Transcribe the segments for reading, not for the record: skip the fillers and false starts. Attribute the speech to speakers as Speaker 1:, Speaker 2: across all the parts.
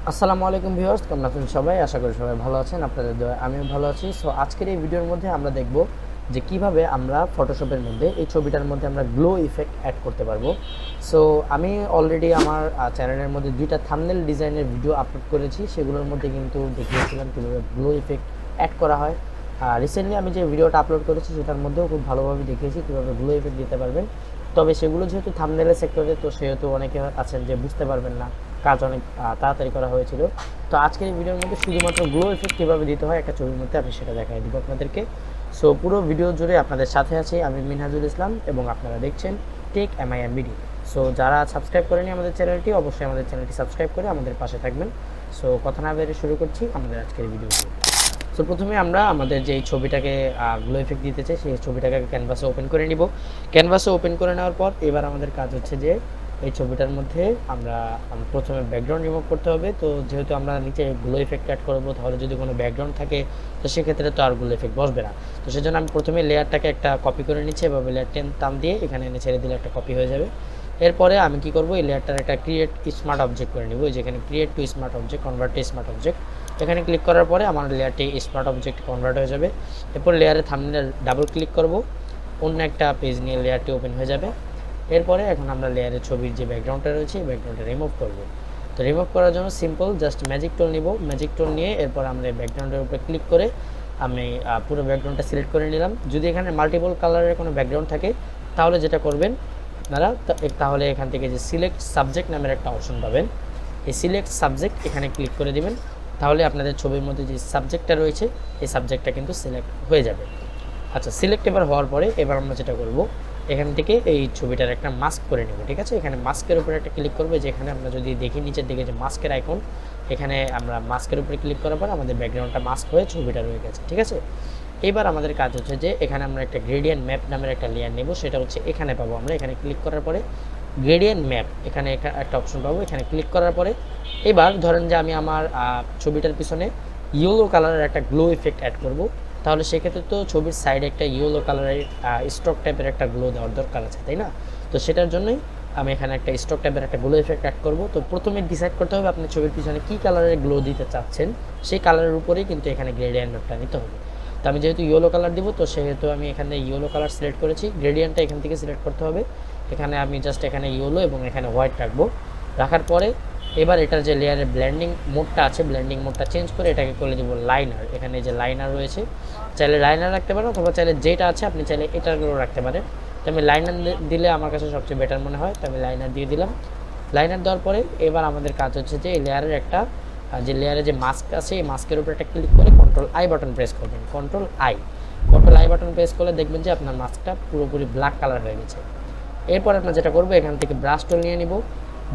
Speaker 1: আসসালামু আলাইকুম ভিউয়ার্স, কেমন আছেন সবাই? আশা করি সবাই ভালো আছেন। আপনাদের দোয়ায় আমিও ভালো আছি। সো আজকের এই ভিডিওর মধ্যে আমরা দেখব যে কিভাবে আমরা ফটোশপের মধ্যে এই ছবিটার মধ্যে আমরা গ্লো ইফেক্ট অ্যাড করতে পারবো। সো আমি অলরেডি আমার চ্যানেলের মধ্যে 2টা থাম্বনেল ডিজাইনের ভিডিও আপলোড করেছি, সেগুলোর মধ্যে কিন্তু দেখিয়েছিলাম কীভাবে গ্লো ইফেক্ট অ্যাড করা হয়। রিসেন্টলি আমি যে ভিডিওটা আপলোড করেছি সেটার মধ্যেও খুব ভালোভাবে দেখিয়েছি কীভাবে গ্লো ইফেক্ট দিতে পারবেন। তবে সেগুলো যেহেতু থাম্বনেলের সেক্টরে, তো সেহেতু অনেকে আছেন যে বুঝতে পারবেন না, কাজ অনেক তাড়াতাড়ি করা হয়েছিল। তো আজকের এই ভিডিওর মধ্যে শুধুমাত্র গ্লো ইফেক্ট কীভাবে দিতে হয় একটা ছবির মধ্যে আমি সেটা দেখাই দিব আপনাদেরকে। সো পুরো ভিডিও জুড়ে আপনাদের সাথে আছি আমি মিনহাজুল ইসলাম, এবং আপনারা দেখছেন টেক MIMBD। সো যারা সাবস্ক্রাইব করেনি আমাদের চ্যানেলটি, অবশ্যই আমাদের চ্যানেলটি সাবস্ক্রাইব করে আমাদের পাশে থাকবেন। সো কথা না বেরিয়ে শুরু করছি আমাদের আজকের ভিডিওটি। সো প্রথমে আমরা আমাদের যে ছবিটাকে গ্লো ইফেক্ট দিতে চাই সেই ছবিটাকে ক্যানভাসে ওপেন করে নিব। ক্যানভাসে ওপেন করে নেওয়ার পর এবার আমাদের কাজ হচ্ছে যে এই ছবিটার মধ্যে আমরা প্রথমে ব্যাকগ্রাউন্ড রিমুভ করতে হবে। তো যেহেতু আমরা নিচে গ্লো ইফেক্ট অ্যাড করবো, তাহলে যদি কোনো ব্যাকগ্রাউন্ড থাকে তো সেক্ষেত্রে তো আর গ্লো ইফেক্ট বসবে না। তো সেজন্য আমি প্রথমে লেয়ারটাকে একটা কপি করে নিচ্ছি, এভাবে লেয়ার টান দিয়ে এখানে এনে ছেড়ে দিলে একটা কপি হয়ে যাবে। এরপরে আমি কি করব, এই লেয়ারটার একটা ক্রিয়েট স্মার্ট অবজেক্ট করে নিব। যেখানে create to smart object, convert to smart object, এখানে ক্লিক করার পরে আমার লেয়ারটি স্মার্ট অবজেক্ট কনভার্ট হয়ে যাবে। এরপর লেয়ারে থাম্বনেল ডাবল ক্লিক করব, অন্য একটা পেজ নিয়ে লেয়ারটি ওপেন হয়ে যাবে। এরপরে এখন আমরা লেয়ারের ছবির যে ব্যাকগ্রাউন্ডটা রয়েছে এই ব্যাকগ্রাউন্ডটা রিমুভ করব। তো রিমুভ করার জন্য সিম্পল জাস্ট ম্যাজিক টুল নিব। ম্যাজিক টুল নিয়ে এরপর আমরা ব্যাকগ্রাউন্ডের উপরে ক্লিক করে আমি পুরো ব্যাকগ্রাউন্ডটা সিলেক্ট করে নিলাম। যদি এখানে মাল্টিপল কালারের কোনো ব্যাকগ্রাউন্ড থাকে তাহলে যেটা করবেন আপনারা, তাহলে এখান থেকে যে সিলেক্ট সাবজেক্ট নামের একটা অপশন পাবেন, এই সিলেক্ট সাবজেক্ট এখানে ক্লিক করে দিবেন। তাহলে আপনাদের ছবির মধ্যে যে সাবজেক্টটা রয়েছে এই সাবজেক্টটা কিন্তু সিলেক্ট হয়ে যাবে। আচ্ছা, সিলেক্ট এবার হওয়ার পরে এবার আমরা যেটা করব, এখান থেকে এই ছবিটার একটা মাস্ক করে নেব। ঠিক আছে, এখানে মাস্কের উপরে একটা ক্লিক করবে। যেখানে আমরা যদি দেখি নিচের দিকে যে মাস্কের আইকন, এখানে আমরা মাস্কের উপরে ক্লিক করার পর আমাদের ব্যাকগ্রাউন্ডটা মাস্ক হয়ে ছবিটা রয়ে গেছে। ঠিক আছে, এবার আমাদের কাজ হচ্ছে যে এখানে আমরা একটা গ্রেডিয়েন্ট ম্যাপ নামের একটা লেয়ার নেব। সেটা হচ্ছে এখানে পাবো আমরা। এখানে ক্লিক করার পরে গ্রেডিয়েন্ট ম্যাপ, এখানে একটা অপশন পাবো। এখানে ক্লিক করার পরে এবার ধরেন যে আমি আমার ছবিটার পিছনে ইয়েলো কালারের একটা গ্লো ইফেক্ট অ্যাড করব। তাহলে সেক্ষেত্রে তো ছবির সাইডে একটা ইয়েলো কালারের স্টক টাইপের একটা গ্লো দেওয়ার দরকার আছে, তাই না? তো সেটার জন্যই আমি এখানে একটা স্টক টাইপের একটা গ্লো ইফেক্ট অ্যাড করব। তো প্রথমে ডিসাইড করতে হবে আপনি ছবির পিছনে কী কালারের গ্লো দিতে চাচ্ছেন, সেই কালারের উপরেই কিন্তু এখানে গ্রেডিয়েন্ট ম্যাপটা নিতে হবে। তো আমি যেহেতু ইয়েলো কালার দিব, তো সেহেতু আমি এখানে ইয়েলো কালার সিলেক্ট করেছি। গ্রেডিয়েন্টটা এখান থেকে সিলেক্ট করতে হবে। এখানে আমি জাস্ট এখানে ইয়েলো এবং এখানে হোয়াইট রাখবো। রাখার পরে এবার এটার যে লেয়ারের ব্লেন্ডিং মোডটা আছে, ব্লেন্ডিং মোডটা চেঞ্জ করে এটাকে করে দেবো লাইনার। এখানে যে লাইনার রয়েছে, চাইলে লাইনার রাখতে পারেন, অথবা চাইলে যেটা আছে আপনি চাইলে এটাগুলো রাখতে পারেন। তো আমি লাইনার দিলে আমার কাছে সবচেয়ে বেটার মনে হয়, তো আমি লাইনার দিয়ে দিলাম। লাইনার দেওয়ার পরে এবার আমাদের কাজ হচ্ছে যে এই লেয়ারের একটা যে লেয়ারে যে মাস্ক আছে এই মাস্কের উপর একটা ক্লিক করে কন্ট্রোল আই বাটন প্রেস করবেন। কন্ট্রোল আই বাটন প্রেস করলে দেখবেন যে আপনার মাস্কটা পুরোপুরি ব্ল্যাক কালার হয়ে গেছে। এরপর আমরা যেটা করবো, এখান থেকে ব্রাশ টুল নিয়ে নিব।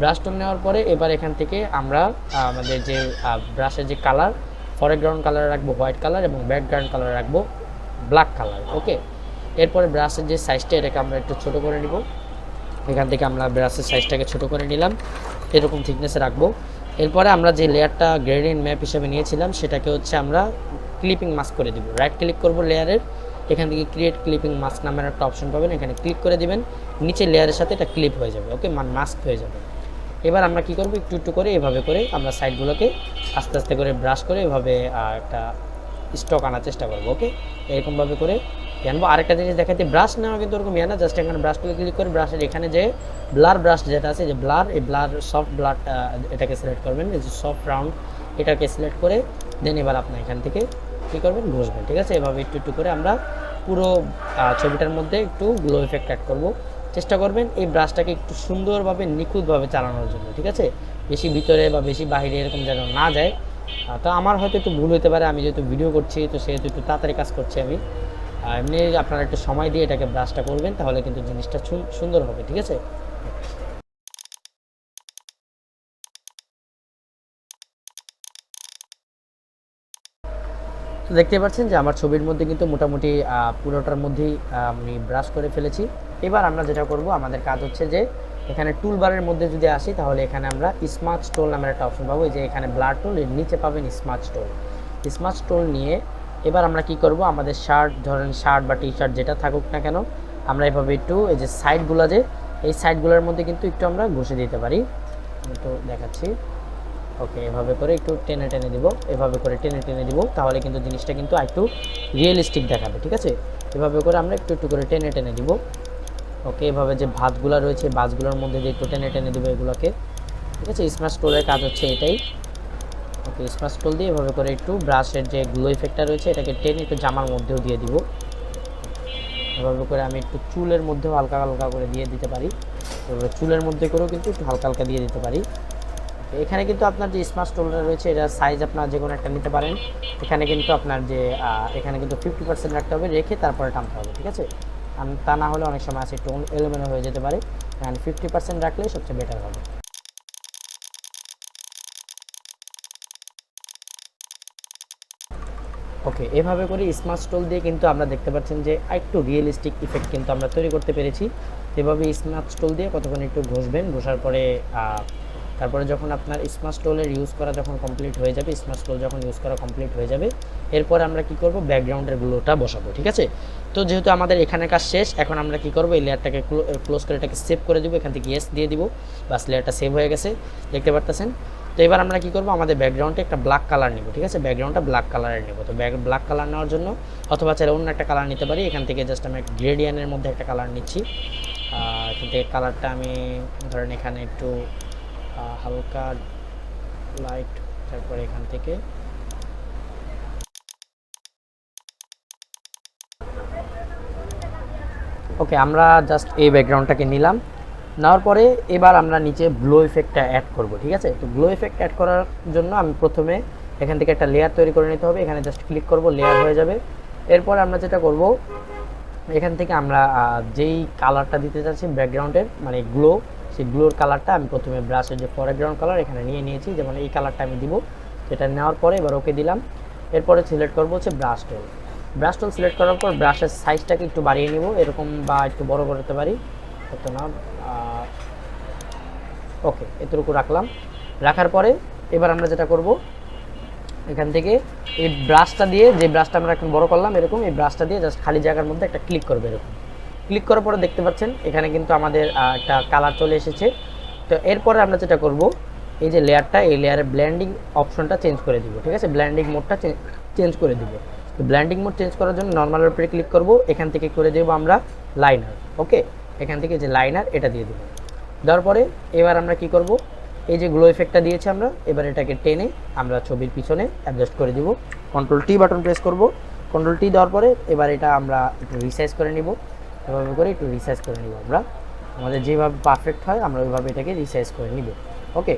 Speaker 1: ব্রাশ টুল নেওয়ার পরে এবার এখান থেকে আমরা আমাদের যে ব্রাশের যে কালার, ফরগ্রাউন্ড কালার রাখবো হোয়াইট কালার এবং ব্যাকগ্রাউন্ড কালার রাখবো ব্ল্যাক কালার। ওকে, এরপরে ব্রাশের যে সাইজটা এটাকে আমরা একটু ছোটো করে নিব। এখান থেকে আমরা ব্রাশের সাইজটাকে ছোটো করে নিলাম, এরকম থিকনেসে রাখবো। এরপরে আমরা যে লেয়ারটা গ্রেডিয়েন্ট ম্যাপ হিসেবে নিয়েছিলাম সেটাকে হচ্ছে আমরা ক্লিপিং মাস্ক করে দিব। রাইট ক্লিক করব লেয়ারের, এখান থেকে ক্রিয়েট ক্লিপিং মাস্ক নামের একটা অপশন পাবেন, এখানে ক্লিক করে দিবেন। নিচে লেয়ারের সাথে এটা ক্লিপ হয়ে যাবে। ওকে, মাস্ক হয়ে যাবে। এবার আমরা কি করব, একটু একটু করে এভাবে করে আমরা সাইডগুলোকে আস্তে আস্তে করে ব্রাশ করে এভাবে একটা স্টক আনার চেষ্টা করবো। ওকে, এরকমভাবে করে আনবো। আরেকটা জিনিস দেখাতে, ব্রাশ নেওয়া কিন্তু ওরকম না, জাস্ট এখানে ব্রাশটাকে ক্লিক করে ব্রাশের এখানে যে ব্লার ব্রাশ যেটা আছে, যে ব্লার, এই ব্লার সফট ব্লার এটাকে সিলেক্ট করবেন, এই যে সফট রাউন্ড এটাকে সিলেক্ট করে দেন এবার আপনি এখান থেকে কী করবেন, ঘষবেন। ঠিক আছে, এভাবে একটু একটু করে আমরা পুরো ছবিটার মধ্যে একটু গ্লো ইফেক্ট অ্যাড করবো। চেষ্টা করবেন এই ব্রাশটাকে একটু সুন্দরভাবে নিখুঁতভাবে চালানোর জন্য। ঠিক আছে, বেশি ভিতরে বা বেশি বাইরে এরকম যেন না যায়। তো আমার হয়তো একটু ভুল হতে পারে, আমি যেহেতু ভিডিও করছি তো সেহেতু একটু তাড়াতাড়ি কাজ করছি আমি। এমনি আপনারা একটু সময় দিয়ে এটাকে ব্রাশটা করবেন, তাহলে কিন্তু জিনিসটা সুন্দর হবে। ঠিক আছে, তো দেখতে পাচ্ছেন যে আমার ছবির মধ্যে কিন্তু মোটামুটি পুরোটার মধ্যেই আমি ব্রাশ করে ফেলেছি। এবার আমরা যেটা করব, আমাদের কাজ হচ্ছে যে এখানে টুল বারের মধ্যে যদি আসি তাহলে এখানে আমরা স্মার্ট টোল নামের একটা অপশন পাবো। যে এখানে ব্লার টোল, এর নিচে পাবেন স্মার্ট টোল। স্মার্ট টোল নিয়ে এবার আমরা কি করব, আমাদের শার্ট, ধরেন শার্ট বা টি শার্ট যেটা থাকুক না কেন, আমরা এভাবে একটু এই যে সাইডগুলো, যে এই সাইডগুলোর মধ্যে কিন্তু একটু আমরা ঘষে দিতে পারি। তো দেখাচ্ছি, ওকে, এভাবে করে একটু টেনে টেনে দিব, এভাবে করে টেনে টেনে দিব, তাহলে কিন্তু জিনিসটা কিন্তু একটু রিয়েলিস্টিক দেখাবে। ঠিক আছে, এভাবে করে আমরা একটু একটু করে টেনে টেনে দিব। ওকে, এভাবে যে ভাঁজগুলো রয়েছে ভাঁজগুলোর মধ্যে দিয়ে একটু টেনে টেনে দেবো এগুলোকে। ঠিক আছে, স্মাশ টুলের কাজ হচ্ছে এটাই। ওকে, স্মাশ টুল দিয়ে এভাবে করে একটু ব্রাশের যে গ্লো ইফেক্টটা রয়েছে এটাকে টেনে একটু জামার মধ্যেও দিয়ে দিব। এভাবে করে আমি একটু চুলের মধ্যেও হালকা হালকা করে দিয়ে দিতে পারি, এভাবে চুলের মধ্যে করেও কিন্তু একটু হালকা হালকা দিয়ে দিতে পারি। এখানে কিন্তু আপনার যে স্মাশ টুলটা রয়েছে এটা সাইজ আপনার যে কোনো একটা নিতে পারেন। এখানে কিন্তু আপনার যে এখানে কিন্তু 50% রাখতে হবে, রেখে তারপরে টানতে হবে। ঠিক আছে, তা না হলে অনেক সময় আছে একটু এলোমেলো হয়ে যেতে পারে, এখানে 50% রাখলেই সবচেয়ে বেটার হবে। ওকে, এভাবে করে স্মার্ট স্টোল দিয়ে কিন্তু আমরা দেখতে পাচ্ছেন যে একটু রিয়েলিস্টিক ইফেক্ট কিন্তু আমরা তৈরি করতে পেরেছি। এভাবে স্মার্ট স্টোল দিয়ে কতক্ষণ একটু ঘষবেন, ঘষার পরে তারপরে যখন আপনার স্মার্ট স্টোলের ইউজ করা যখন কমপ্লিট হয়ে যাবে, স্মার্ট স্টোল যখন ইউজ করা কমপ্লিট হয়ে যাবে, এরপর আমরা কি করব, ব্যাকগ্রাউন্ডের গ্লোটা বসাবো। ঠিক আছে, তো যেহেতু আমাদের এখানে কাজ শেষ, এখন আমরা কি করব, এই লেয়ারটাকে ক্লোজ করে এটাকে সেভ করে দিব, এখান থেকে ইয়েস দিয়ে দিব, বাস লেয়ারটা সেভ হয়ে গেছে, দেখতে পারতেছেন। তো এবার আমরা কি করব, আমাদের ব্যাকগ্রাউন্ডে একটা ব্ল্যাক কালার নিব। ঠিক আছে, ব্যাকগ্রাউন্ডটা ব্ল্যাক কালারের নেব। তো ব্ল্যাক কালার নেওয়ার জন্য অথবা চাইলে অন্য একটা কালার নিতে পারি, এখান থেকে জাস্ট আমি গ্রেডিয়ানের মধ্যে একটা কালার নিচ্ছি। এখান থেকে কালারটা আমি ধরেন এখানে একটু হালকা লাইট, তারপরে এখান থেকে ওকে, আমরা জাস্ট এই ব্যাকগ্রাউন্ডটাকে নিলাম, নেওয়ার পরে এবার আমরা নিচে গ্লো ইফেক্টটা অ্যাড করব। ঠিক আছে, তো গ্লো ইফেক্ট অ্যাড করার জন্য আমি প্রথমে এখান থেকে একটা লেয়ার তৈরি করে নিতে হবে, এখানে জাস্ট ক্লিক করব, লেয়ার হয়ে যাবে। এরপর আমরা যেটা করব, এখান থেকে আমরা যেই কালারটা দিতে চাচ্ছি ব্যাকগ্রাউন্ডের মানে গ্লো, সেই গ্লোর কালারটা আমি প্রথমে ব্রাশের যে ফরগ্রাউন্ড কালার এখানে নিয়ে নিয়েছি, যেমন এই কালারটা আমি দিব। এটা নেওয়ার পরে এবার ওকে দিলাম। এরপরে সিলেক্ট করব হচ্ছে ব্রাশ টুল। ব্রাশ টুল সিলেক্ট করার পর ব্রাশের সাইজটাকে একটু বাড়িয়ে নিব, এরকম বা একটু বড় করতে পারি, হতো না। ওকে, এতটুকু রাখলাম। রাখার পরে এবার আমরা যেটা করব, এখান থেকে এই ব্রাশটা দিয়ে, যে ব্রাশটা আমরা এখন বড় করলাম এরকম, এই ব্রাশটা দিয়ে জাস্ট খালি জায়গার মধ্যে একটা ক্লিক করবে এরকম। ক্লিক করার পরে দেখতে পাচ্ছেন এখানে কিন্তু আমাদের একটা কালার চলে এসেছে। তো এরপরে আমরা যেটা করব, এই যে লেয়ারটা, এই লেয়ারের ব্লেন্ডিং অপশনটা চেঞ্জ করে দিব। ঠিক আছে, ব্লেন্ডিং মোডটা চেঞ্জ করে দিব। তো ব্লেন্ডিং মোড চেঞ্জ করার জন্য নর্মালের উপরে ক্লিক করব, এখান থেকে করে দেবো আমরা লাইনার। ওকে, এখান থেকে যে লাইনার এটা দিয়ে দেবো। দেওয়ার পরে এবার আমরা কি করব, এই যে গ্লো ইফেক্টটা দিয়েছি আমরা, এবার এটাকে টেনে আমরা ছবির পিছনে অ্যাডজাস্ট করে দিব। কন্ট্রোল টি বাটন প্রেস করব, কন্ট্রোল টি দেওয়ার পরে এবার এটা আমরা একটু রিসাইজ করে নিব, এভাবে করে একটু রিসাইজ করে নিব। আমরা আমাদের যেভাবে পারফেক্ট হয় আমরা ওইভাবে এটাকে রিসাইজ করে নিব। ওকে,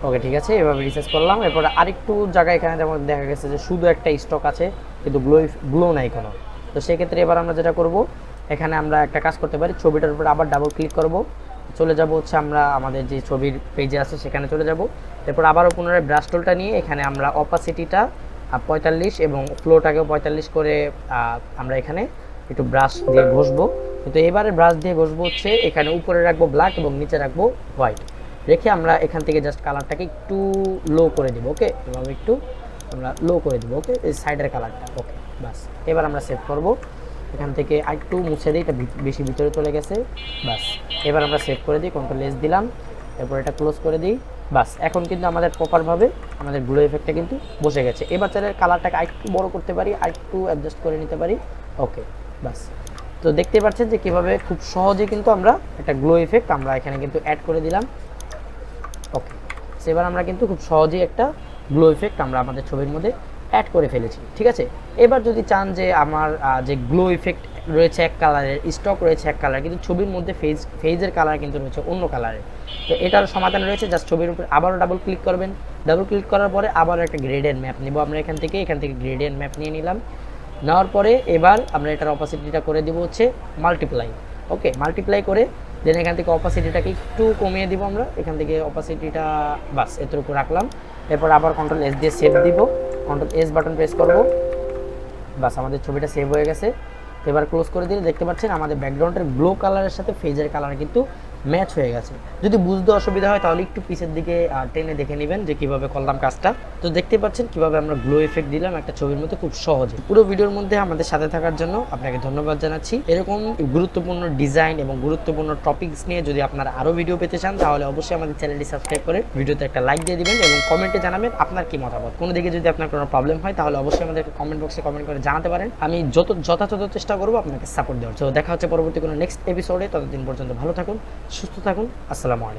Speaker 1: ওকে ঠিক আছে, এভাবে রিসার্চ করলাম। এরপরে আরেকটু জায়গা এখানে যেমন দেখা গেছে যে শুধু একটা স্টক আছে কিন্তু গ্লো নাই কোনো, তো সেক্ষেত্রে এবার আমরা যেটা করব, এখানে আমরা একটা কাজ করতে পারি, ছবিটার উপরে আবার ডাবল ক্লিক করব, চলে যাব হচ্ছে আমরা আমাদের যে ছবির পেজে আছে সেখানে চলে যাব। এরপর আবারও পুনরায় ব্রাশ টুলটা নিয়ে এখানে আমরা অপাসিটিটা 45 এবং ফ্লোটাকেও 45 করে আমরা এখানে একটু ব্রাশ দিয়ে ঘষবো। কিন্তু এবারে ব্রাশ দিয়ে ঘষবো হচ্ছে এখানে উপরে রাখবো ব্ল্যাক এবং নিচে রাখবো হোয়াইট, রেখে আমরা এখান থেকে জাস্ট কালারটাকে একটু লো করে দিব। ওকে, এভাবে একটু আমরা লো করে দিব। ওকে, এই সাইডের কালারটা। ওকে, বাস এবার আমরা সেভ করব, এখান থেকে একটু মুছে দিই, এটা বেশি ভিতরে চলে গেছে। বাস এবার আমরা সেভ করে দিই, কন্ট্রোল এস দিলাম, এরপর এটা ক্লোজ করে দিই। বাস এখন কিন্তু আমাদের প্রপারভাবে আমাদের গ্লো এফেক্টটা কিন্তু বসে গেছে। এবার চাইলে কালারটাকে আরেকটু বড় করতে পারি, আরেকটু অ্যাডজাস্ট করে নিতে পারি। ওকে, বাস তো দেখতে পাচ্ছেন যে কীভাবে খুব সহজে কিন্তু আমরা একটা গ্লো ইফেক্ট আমরা এখানে কিন্তু অ্যাড করে দিলাম। ওকে, এবার আমরা কিন্তু খুব সহজেই একটা গ্লো ইফেক্ট আমরা আমাদের ছবির মধ্যে অ্যাড করে ফেলেছি। ঠিক আছে, এবার যদি চান যে আমার যে গ্লো ইফেক্ট রয়েছে এক কালারের, স্টক রয়েছে এক কালার, কিন্তু ছবির মধ্যে ফেজের কালার কিন্তু রয়েছে অন্য কালারের, তো এটার সমাধান রয়েছে। জাস্ট ছবির উপরে আবারও ডাবল ক্লিক করবেন, ডাবল ক্লিক করার পরে আবার একটা গ্রেডিয়েন্ট ম্যাপ নিব আমরা এখান থেকে গ্রেডিয়েন্ট ম্যাপ নিয়ে নিলাম। নেওয়ার পরে এবার আমরা এটার অপাসিটিটা করে দিব হচ্ছে মাল্টিপ্লাই। ওকে, মাল্টিপ্লাই করে দেন এখান থেকে অপাসিটিটাকে একটু কমিয়ে দিব আমরা, এখান থেকে অপাসিটিটা বাস এতটুকু রাখলাম। এরপর আবার কন্ট্রোল এস দিয়ে সেভ দিব, কন্ট্রোল এস বাটন প্রেস করব, বাস আমাদের ছবিটা সেভ হয়ে গেছে। এবার ক্লোজ করে দিলে দেখতে পাচ্ছেন আমাদের ব্যাকগ্রাউন্ডের গ্লো কালারের সাথে ফেজের কালার কিন্তু ম্যাচ হয়ে গেছে। যদি বুঝতে অসুবিধা হয় তাহলে একটু পিছের দিকে টেনে দেখে নেবেন যে কিভাবে করলাম কাজটা। তো দেখতে পাচ্ছেন কিভাবে আমরা গ্লো ইফেক্ট দিলাম একটা ছবির মধ্যে খুব সহজে। পুরো ভিডিওর মধ্যে আমাদের সাথে থাকার জন্য আপনাকে ধন্যবাদ জানাচ্ছি। এরকম গুরুত্বপূর্ণ ডিজাইন এবং গুরুত্বপূর্ণ টপিকস নিয়ে যদি আপনারা আরও ভিডিও পেতে চান তাহলে অবশ্যই আমাদের চ্যানেলটি সাবস্ক্রাইব করে ভিডিওতে একটা লাইক দিয়ে দিবেন এবং কমেন্টে জানাবেন আপনার কি মতামত। কোনো দিকে যদি আপনার কোনো প্রবলেম হয় তাহলে অবশ্যই আমাদেরকে কমেন্ট বক্সে কমেন্ট করে জানাতে পারেন। আমি যথাযথ চেষ্টা করবো আপনাকে সাপোর্ট দেওয়ার। তো দেখা হচ্ছে পরবর্তী কোনো নেক্সট এপিসোডে। ততদিন পর্যন্ত ভালো থাকুন, সুস্থ থাকুন। আসসালামু আলাইকুম।